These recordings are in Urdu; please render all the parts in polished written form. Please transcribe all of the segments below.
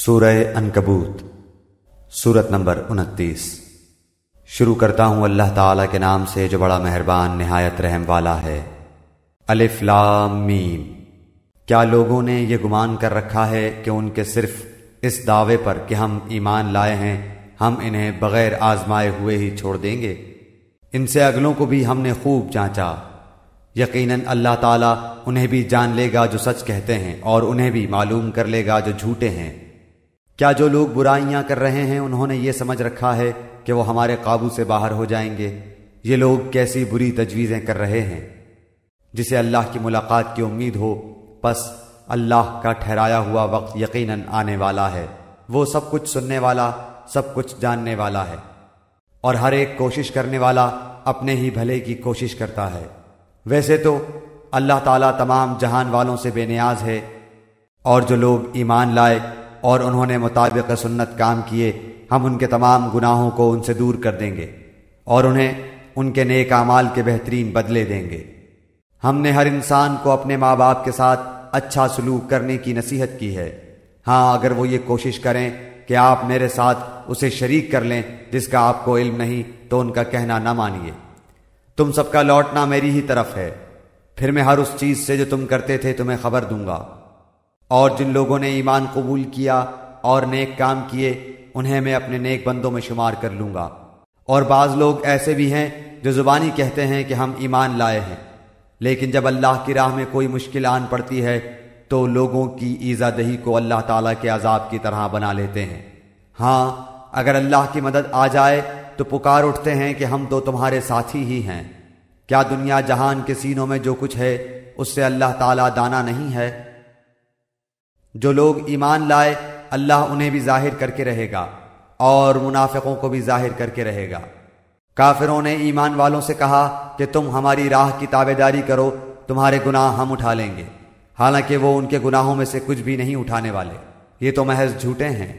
سورہ عنکبوت سورت نمبر 29۔ شروع کرتا ہوں اللہ تعالیٰ کے نام سے جو بڑا مہربان نہایت رحم والا ہے۔ الف لام میم۔ کیا لوگوں نے یہ گمان کر رکھا ہے کہ ان کے صرف اس دعوے پر کہ ہم ایمان لائے ہیں ہم انہیں بغیر آزمائے ہوئے ہی چھوڑ دیں گے؟ ان سے اگلوں کو بھی ہم نے خوب جانچا، یقیناً اللہ تعالیٰ انہیں بھی جان لے گا جو سچ کہتے ہیں اور انہیں بھی معلوم کر لے گا جو جھوٹے ہیں۔ کیا جو لوگ برائیاں کر رہے ہیں انہوں نے یہ سمجھ رکھا ہے کہ وہ ہمارے قابو سے باہر ہو جائیں گے؟ یہ لوگ کیسی بری تجویزیں کر رہے ہیں۔ جسے اللہ کی ملاقات کی امید ہو پس اللہ کا ٹھہرایا ہوا وقت یقیناً آنے والا ہے، وہ سب کچھ سننے والا سب کچھ جاننے والا ہے، اور ہر ایک کوشش کرنے والا اپنے ہی بھلے کی کوشش کرتا ہے۔ ویسے تو اللہ تعالیٰ تمام جہان والوں سے بے نیاز ہے، اور جو لوگ ایمان لائے اور انہوں نے مطابق سنت کام کیے ہم ان کے تمام گناہوں کو ان سے دور کر دیں گے اور انہیں ان کے نیک اعمال کے بہترین بدلے دیں گے۔ ہم نے ہر انسان کو اپنے ماں باپ کے ساتھ اچھا سلوک کرنے کی نصیحت کی ہے، ہاں اگر وہ یہ کوشش کریں کہ آپ میرے ساتھ اسے شریک کر لیں جس کا آپ کو علم نہیں تو ان کا کہنا نہ مانیے۔ تم سب کا لوٹنا میری ہی طرف ہے، پھر میں ہر اس چیز سے جو تم کرتے تھے تمہیں خبر دوں گا۔ اور جن لوگوں نے ایمان قبول کیا اور نیک کام کیے انہیں میں اپنے نیک بندوں میں شمار کر لوں گا۔ اور بعض لوگ ایسے بھی ہیں جو زبانی کہتے ہیں کہ ہم ایمان لائے ہیں، لیکن جب اللہ کی راہ میں کوئی مشکل آن پڑتی ہے تو لوگوں کی ایذا دہی کو اللہ تعالیٰ کے عذاب کی طرح بنا لیتے ہیں۔ ہاں اگر اللہ کی مدد آ جائے تو پکار اٹھتے ہیں کہ ہم تو تمہارے ساتھی ہی ہیں۔ کیا دنیا جہان کے سینوں میں جو کچھ ہے اس سے اللہ تعالیٰ دانا نہیں ہے؟ جو لوگ ایمان لائے اللہ انہیں بھی ظاہر کر کے رہے گا اور منافقوں کو بھی ظاہر کر کے رہے گا۔ کافروں نے ایمان والوں سے کہا کہ تم ہماری راہ کی تابعداری کرو، تمہارے گناہ ہم اٹھا لیں گے، حالانکہ وہ ان کے گناہوں میں سے کچھ بھی نہیں اٹھانے والے، یہ تو محض جھوٹے ہیں۔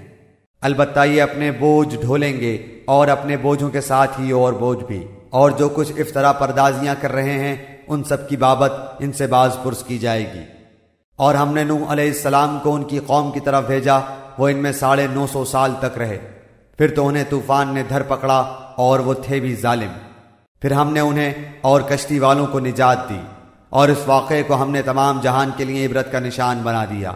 البتہ یہ اپنے بوجھ ڈھولیں گے اور اپنے بوجھوں کے ساتھ ہی اور بوجھ بھی، اور جو کچھ افطرا پردازیاں کر رہے ہیں ان سب کی بابت ان سے باز پرس کی جائے گی۔ اور ہم نے نوح علیہ السلام کو ان کی قوم کی طرف بھیجا، وہ ان میں 950 سال تک رہے، پھر تو انہیں طوفان نے دھر پکڑا اور وہ تھے بھی ظالم، پھر ہم نے انہیں اور کشتی والوں کو نجات دی، اور اس واقعے کو ہم نے تمام جہان کے لیے عبرت کا نشان بنا دیا۔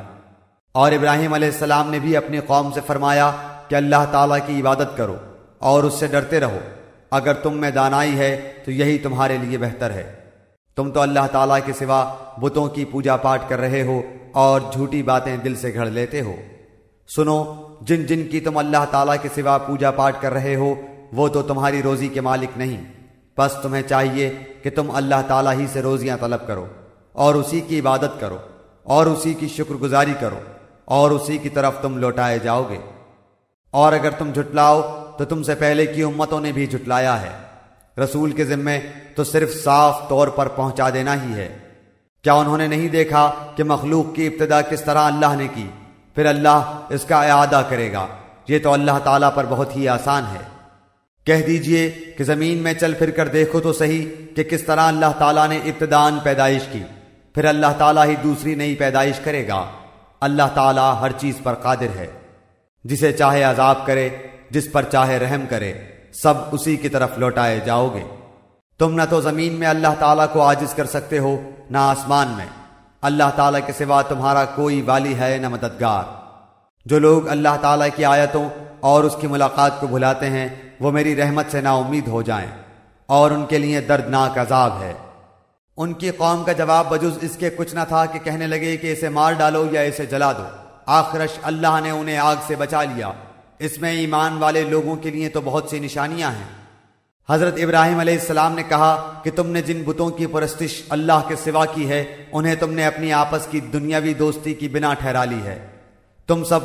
اور ابراہیم علیہ السلام نے بھی اپنی قوم سے فرمایا کہ اللہ تعالیٰ کی عبادت کرو اور اس سے ڈرتے رہو، اگر تم میں دانائی ہے تو یہی تمہارے لیے بہتر ہے۔ تم تو اللہ تعالیٰ کے سوا بتوں کی پوجا پاٹ کر رہے ہو اور جھوٹی باتیں دل سے گھڑ لیتے ہو۔ سنو، جن جن کی تم اللہ تعالیٰ کے سوا پوجا پاٹ کر رہے ہو وہ تو تمہاری روزی کے مالک نہیں، بس تمہیں چاہیے کہ تم اللہ تعالیٰ ہی سے روزیاں طلب کرو اور اسی کی عبادت کرو اور اسی کی شکر گزاری کرو اور اسی کی طرف تم لوٹائے جاؤ گے۔ اور اگر تم جھٹلاؤ تو تم سے پہلے کی امتوں نے بھی جھٹلایا ہے، رسول کے ذمے تو صرف صاف طور پر پہنچا دینا ہی ہے۔ کیا انہوں نے نہیں دیکھا کہ مخلوق کی ابتدا کس طرح اللہ نے کی، پھر اللہ اس کا اعادہ کرے گا؟ یہ تو اللہ تعالیٰ پر بہت ہی آسان ہے۔ کہہ دیجئے کہ زمین میں چل پھر کر دیکھو تو صحیح کہ کس طرح اللہ تعالیٰ نے ابتداً پیدائش کی، پھر اللہ تعالیٰ ہی دوسری نئی پیدائش کرے گا۔ اللہ تعالیٰ ہر چیز پر قادر ہے، جسے چاہے عذاب کرے جس پر چاہے رحم کرے، سب اسی کی طرف لوٹائے جاؤ گے۔ تم نہ تو زمین میں اللہ تعالیٰ کو عاجز کر سکتے ہو نہ آسمان میں، اللہ تعالیٰ کے سوا تمہارا کوئی والی ہے نہ مددگار۔ جو لوگ اللہ تعالیٰ کی آیتوں اور اس کی ملاقات کو بھلاتے ہیں وہ میری رحمت سے نا امید ہو جائیں، اور ان کے لیے دردناک عذاب ہے۔ ان کی قوم کا جواب بجز اس کے کچھ نہ تھا کہ کہنے لگے کہ اسے مار ڈالو یا اسے جلا دو، آخرش اللہ نے انہیں آگ سے بچا لیا۔ اس میں ایمان والے لوگوں کے لیے تو بہت سی نشانیاں ہیں۔ حضرت ابراہیم علیہ السلام نے کہا کہ تم نے جن بتوں کی پرستش اللہ کے سوا کی ہے انہیں تم نے اپنی آپس کی دنیاوی دوستی کی بنا ٹھہرا لی ہے۔ تم سب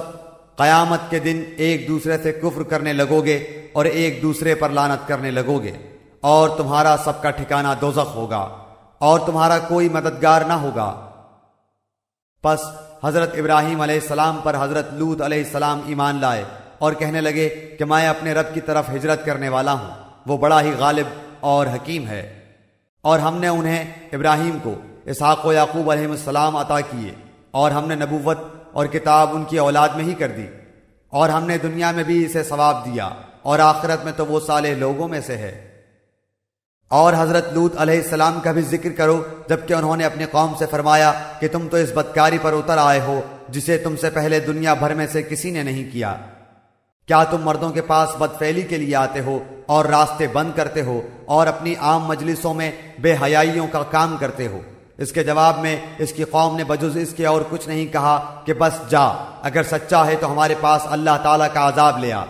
قیامت کے دن ایک دوسرے سے کفر کرنے لگو گے اور ایک دوسرے پر لعنت کرنے لگو گے، اور تمہارا سب کا ٹھکانہ دوزخ ہوگا اور تمہارا کوئی مددگار نہ ہوگا۔ پس حضرت ابراہیم علیہ السلام پر حضرت لوط علیہ السلام ایمان لائے اور کہنے لگے کہ میں اپنے رب کی طرف ہجرت کرنے والا ہوں، وہ بڑا ہی غالب اور حکیم ہے۔ اور ہم نے انہیں ابراہیم کو اسحاق و یعقوب علیہ السلام عطا کیے، اور ہم نے نبوت اور کتاب ان کی اولاد میں ہی کر دی، اور ہم نے دنیا میں بھی اسے ثواب دیا اور آخرت میں تو وہ صالح لوگوں میں سے ہے۔ اور حضرت لوط علیہ السلام کا بھی ذکر کرو، جبکہ انہوں نے اپنی قوم سے فرمایا کہ تم تو اس بدکاری پر اتر آئے ہو جسے تم سے پہلے دنیا بھر میں سے کسی نے نہیں کیا۔ کیا تم مردوں کے پاس بدفعلی کے لیے آتے ہو اور راستے بند کرتے ہو اور اپنی عام مجلسوں میں بے حیائیوں کا کام کرتے ہو؟ اس کے جواب میں اس کی قوم نے بجز اس کے اور کچھ نہیں کہا کہ بس جا، اگر سچا ہے تو ہمارے پاس اللہ تعالیٰ کا عذاب لے آ۔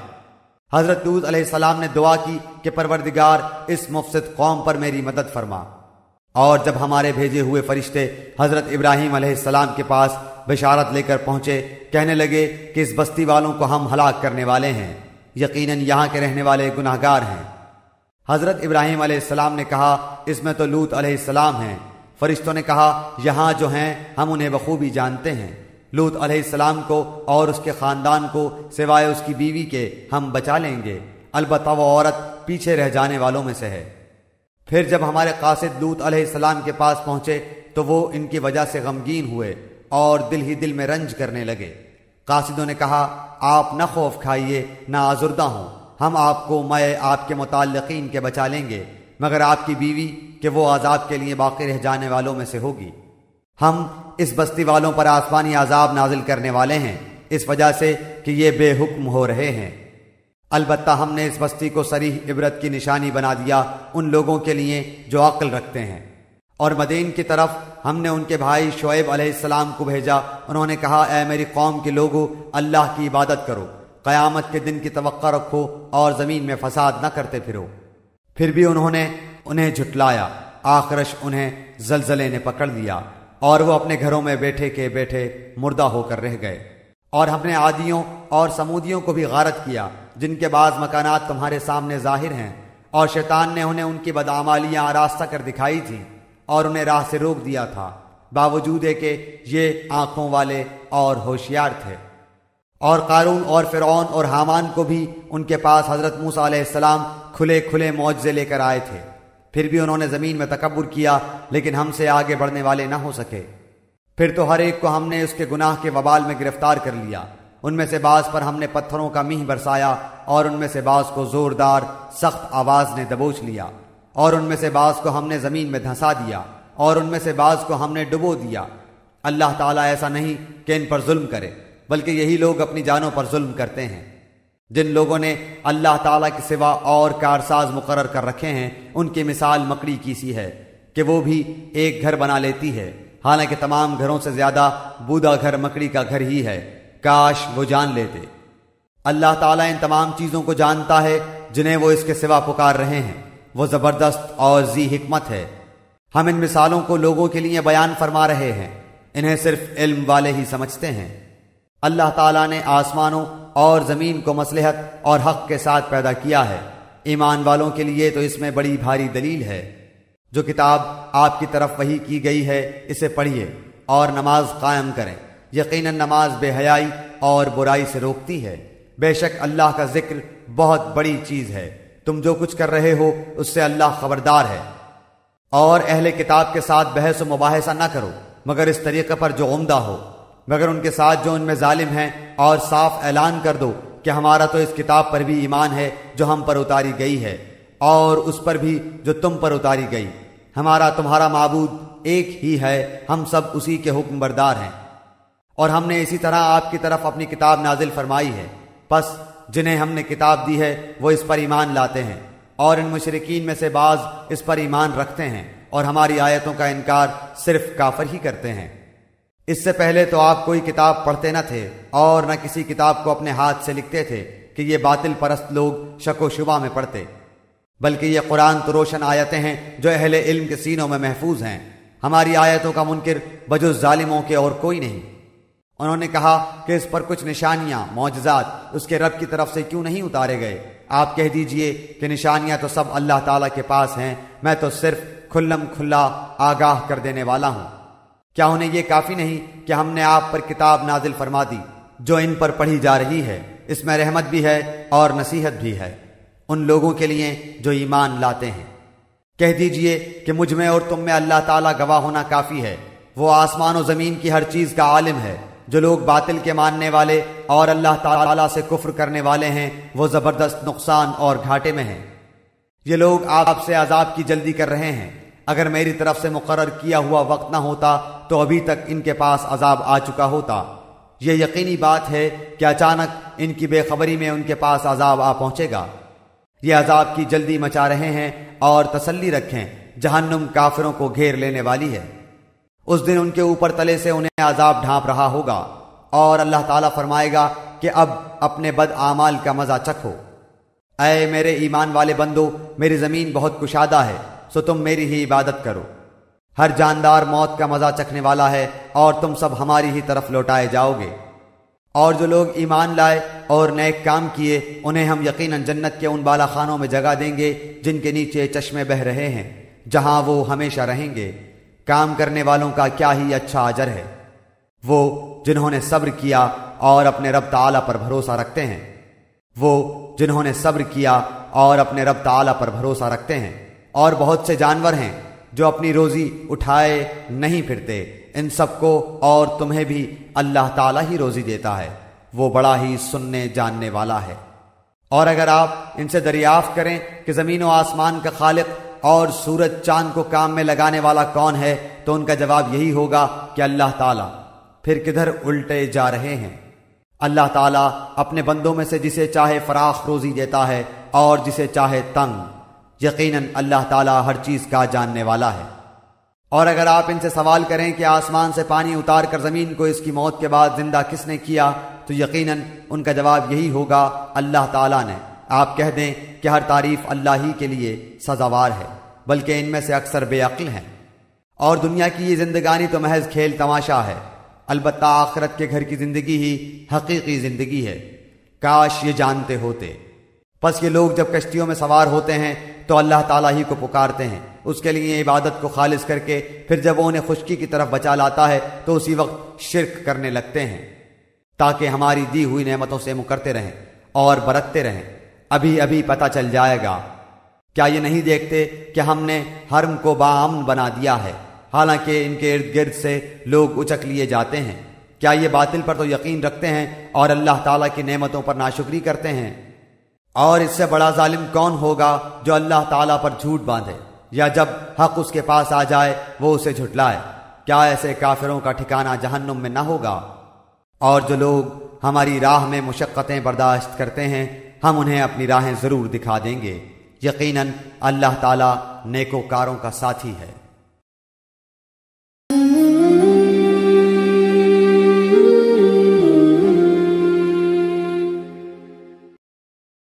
حضرت لوط علیہ السلام نے دعا کی کہ پروردگار اس مفسد قوم پر میری مدد فرما۔ اور جب ہمارے بھیجے ہوئے فرشتے حضرت ابراہیم علیہ السلام کے پاس بشارت لے کر پہنچے، کہنے لگے کہ اس بستی والوں کو ہم ہلاک کرنے والے ہیں، یقیناً یہاں کے رہنے والے گناہگار ہیں۔ حضرت ابراہیم علیہ السلام نے کہا اس میں تو لوط علیہ السلام ہیں۔ فرشتوں نے کہا یہاں جو ہیں ہم انہیں بخوبی جانتے ہیں، لوط علیہ السلام کو اور اس کے خاندان کو سوائے اس کی بیوی کے ہم بچا لیں گے، البتہ وہ عورت پیچھے رہ جانے والوں میں سے ہے۔ پھر جب ہمارے قاصد لوط علیہ السلام کے پاس پہنچے تو وہ ان کی وجہ سے غمگین ہوئے اور دل ہی دل میں رنج کرنے لگے۔ قاصدوں نے کہا آپ نہ خوف کھائیے نہ آزردہ ہوں، ہم آپ کو میں آپ کے متعلقین کے بچا لیں گے، مگر آپ کی بیوی کہ وہ عذاب کے لیے باقی رہ جانے والوں میں سے ہوگی۔ ہم اس بستی والوں پر آسمانی عذاب نازل کرنے والے ہیں اس وجہ سے کہ یہ بے حکم ہو رہے ہیں، البتہ ہم نے اس بستی کو صریح عبرت کی نشانی بنا دیا ان لوگوں کے لیے جو عقل رکھتے ہیں۔ اور مدین کی طرف ہم نے ان کے بھائی شعیب علیہ السلام کو بھیجا، انہوں نے کہا اے میری قوم کے لوگو، اللہ کی عبادت کرو، قیامت کے دن کی توقع رکھو اور زمین میں فساد نہ کرتے پھرو۔ پھر بھی انہوں نے انہیں جھٹلایا، آخرش انہیں زلزلے نے پکڑ لیا اور وہ اپنے گھروں میں بیٹھے کے بیٹھے مردہ ہو کر رہ گئے۔ اور ہم نے عادیوں اور سمودیوں کو بھی غارت کیا جن کے بعض مکانات تمہارے سامنے ظاہر ہیں، اور شیطان نے انہیں ان کی بدعمالیاں آراستہ کر دکھائی تھیں اور انہیں راہ سے روک دیا تھا، باوجود ہے کہ یہ آنکھوں والے اور ہوشیار تھے۔ اور قارون اور فرعون اور حامان کو بھی ان کے پاس حضرت موسیٰ علیہ السلام کھلے کھلے معجزے لے کر آئے تھے، پھر بھی انہوں نے زمین میں تکبر کیا لیکن ہم سے آگے بڑھنے والے نہ ہو سکے۔ پھر تو ہر ایک کو ہم نے اس کے گناہ کے وبال میں گرفتار کر لیا، ان میں سے بعض پر ہم نے پتھروں کا میہ برسایا اور ان میں سے بعض کو زوردار سخت آواز نے دبوچ لیا، اور ان میں سے بعض کو ہم نے زمین میں دھنسا دیا اور ان میں سے بعض کو ہم نے ڈبو دیا۔ اللہ تعالیٰ ایسا نہیں کہ ان پر ظلم کرے، بلکہ یہی لوگ اپنی جانوں پر ظلم کرتے ہیں۔ جن لوگوں نے اللہ تعالیٰ کے سوا اور کارساز مقرر کر رکھے ہیں ان کی مثال مکڑی کی سی ہے کہ وہ بھی ایک گھر بنا لیتی ہے، حالانکہ تمام گھروں سے زیادہ بودا گھر مکڑی کا گھر ہی ہے، کاش وہ جان لیتے۔ اللہ تعالیٰ ان تمام چیزوں کو جانتا ہے جنہیں وہ اس کے سوا پکار رہے ہیں، وہ زبردست اور ذی حکمت ہے۔ ہم ان مثالوں کو لوگوں کے لیے بیان فرما رہے ہیں، انہیں صرف علم والے ہی سمجھتے ہیں۔ اللہ تعالیٰ نے آسمانوں اور زمین کو مصلحت اور حق کے ساتھ پیدا کیا ہے، ایمان والوں کے لیے تو اس میں بڑی بھاری دلیل ہے۔ جو کتاب آپ کی طرف وحی کی گئی ہے اسے پڑھیے اور نماز قائم کریں، یقیناً نماز بے حیائی اور برائی سے روکتی ہے، بے شک اللہ کا ذکر بہت بڑی چیز ہے، تم جو کچھ کر رہے ہو اس سے اللہ خبردار ہے۔ اور اہل کتاب کے ساتھ بحث و مباحثہ نہ کرو مگر اس طریقے پر جو عمدہ ہو، مگر ان کے ساتھ جو ان میں ظالم ہیں، اور صاف اعلان کر دو کہ ہمارا تو اس کتاب پر بھی ایمان ہے جو ہم پر اتاری گئی ہے، اور اس پر بھی جو تم پر اتاری گئی، ہمارا تمہارا معبود ایک ہی ہے، ہم سب اسی کے حکم بردار ہیں۔ اور ہم نے اسی طرح آپ کی طرف اپنی کتاب نازل فرمائی ہے، پس جنہیں ہم نے کتاب دی ہے وہ اس پر ایمان لاتے ہیں، اور ان مشرکین میں سے بعض اس پر ایمان رکھتے ہیں اور ہماری آیتوں کا انکار صرف کافر ہی کرتے ہیں۔ اس سے پہلے تو آپ کوئی کتاب پڑھتے نہ تھے اور نہ کسی کتاب کو اپنے ہاتھ سے لکھتے تھے کہ یہ باطل پرست لوگ شک و شبہ میں پڑھتے، بلکہ یہ قرآن تو روشن آیتیں ہیں جو اہل علم کے سینوں میں محفوظ ہیں، ہماری آیتوں کا منکر بجز ظالموں کے اور کوئی نہیں۔ انہوں نے کہا کہ اس پر کچھ نشانیاں معجزات اس کے رب کی طرف سے کیوں نہیں اتارے گئے؟ آپ کہہ دیجئے کہ نشانیاں تو سب اللہ تعالیٰ کے پاس ہیں، میں تو صرف کھلم کھلا آگاہ کر دینے والا ہوں۔ کیا انہیں یہ کافی نہیں کہ ہم نے آپ پر کتاب نازل فرما دی جو ان پر پڑھی جا رہی ہے، اس میں رحمت بھی ہے اور نصیحت بھی ہے ان لوگوں کے لیے جو ایمان لاتے ہیں۔ کہہ دیجئے کہ مجھ میں اور تم میں اللہ تعالیٰ گواہ ہونا کافی ہے، وہ آسمان و زمین کی ہر چیز کا عالم ہے، جو لوگ باطل کے ماننے والے اور اللہ تعالیٰ سے کفر کرنے والے ہیں وہ زبردست نقصان اور گھاٹے میں ہیں۔ یہ لوگ آپ سے عذاب کی جلدی کر رہے ہیں، اگر میری طرف سے مقرر کیا ہوا وقت نہ ہوتا تو ابھی تک ان کے پاس عذاب آ چکا ہوتا۔ یہ یقینی بات ہے کہ اچانک ان کی بے خبری میں ان کے پاس عذاب آ پہنچے گا۔ یہ عذاب کی جلدی مچا رہے ہیں، اور تسلی رکھیں جہنم کافروں کو گھیر لینے والی ہے۔ اس دن ان کے اوپر تلے سے انہیں عذاب ڈھانپ رہا ہوگا، اور اللہ تعالیٰ فرمائے گا کہ اب اپنے بد اعمال کا مزہ چکھو۔ اے میرے ایمان والے بندو، میری زمین بہت کشادہ ہے، سو تم میری ہی عبادت کرو۔ ہر جاندار موت کا مزہ چکھنے والا ہے، اور تم سب ہماری ہی طرف لوٹائے جاؤ گے۔ اور جو لوگ ایمان لائے اور نیک کام کیے انہیں ہم یقیناً جنت کے ان بالا خانوں میں جگہ دیں گے جن کے نیچے چشمے بہہ رہے ہیں، جہاں وہ ہمیشہ رہیں گے۔ کام کرنے والوں کا کیا ہی اچھا اجر ہے، وہ جنہوں نے صبر کیا اور اپنے رب تعالیٰ پر بھروسہ رکھتے ہیں۔ وہ جنہوں نے صبر کیا اور اپنے رب تعالیٰ پر بھروسہ رکھتے ہیں۔ اور بہت سے جانور ہیں جو اپنی روزی اٹھائے نہیں پھرتے، ان سب کو اور تمہیں بھی اللہ تعالیٰ ہی روزی دیتا ہے، وہ بڑا ہی سننے جاننے والا ہے۔ اور اگر آپ ان سے دریافت کریں کہ زمین و آسمان کا خالق اور سورج چاند کو کام میں لگانے والا کون ہے، تو ان کا جواب یہی ہوگا کہ اللہ تعالیٰ۔ پھر کدھر الٹے جا رہے ہیں؟ اللہ تعالیٰ اپنے بندوں میں سے جسے چاہے فراخ روزی دیتا ہے اور جسے چاہے تنگ۔ یقیناً اللہ تعالیٰ ہر چیز کا جاننے والا ہے۔ اور اگر آپ ان سے سوال کریں کہ آسمان سے پانی اتار کر زمین کو اس کی موت کے بعد زندہ کس نے کیا، تو یقیناً ان کا جواب یہی ہوگا اللہ تعالیٰ نے۔ آپ کہہ دیں کہ ہر تعریف اللہ ہی کے لیے سزاوار ہے، بلکہ ان میں سے اکثر بے عقل ہیں۔ اور دنیا کی یہ زندگانی تو محض کھیل تماشا ہے، البتہ آخرت کے گھر کی زندگی ہی حقیقی زندگی ہے۔ کاش یہ جانتے ہوتے۔ پس یہ لوگ جب کشتیوں میں سوار ہوتے ہیں تو اللہ تعالیٰ ہی کو پکارتے ہیں، اس کے لیے عبادت کو خالص کر کے، پھر جب وہ انہیں خشکی کی طرف بچا لاتا ہے تو اسی وقت شرک کرنے لگتے ہیں، تاکہ ہماری دی ہوئی نعمتوں سے مکرتے رہیں اور برتتے رہیں۔ ابھی ابھی پتہ چل جائے گا۔ کیا یہ نہیں دیکھتے کہ ہم نے حرم کو باامن بنا دیا ہے، حالانکہ ان کے ارد گرد سے لوگ اچک لیے جاتے ہیں؟ کیا یہ باطل پر تو یقین رکھتے ہیں اور اللہ تعالیٰ کی نعمتوں پر ناشکری کرتے ہیں؟ اور اس سے بڑا ظالم کون ہوگا جو اللہ تعالیٰ پر جھوٹ باندھے، یا جب حق اس کے پاس آ جائے وہ اسے جھٹلائے؟ کیا ایسے کافروں کا ٹھکانہ جہنم میں نہ ہوگا؟ اور جو لوگ ہماری راہ میں مشقتیں برداشت کرتے ہیں ہم انہیں اپنی راہیں ضرور دکھا دیں گے۔ یقیناً اللہ تعالیٰ نیکوکاروں کا ساتھی ہے۔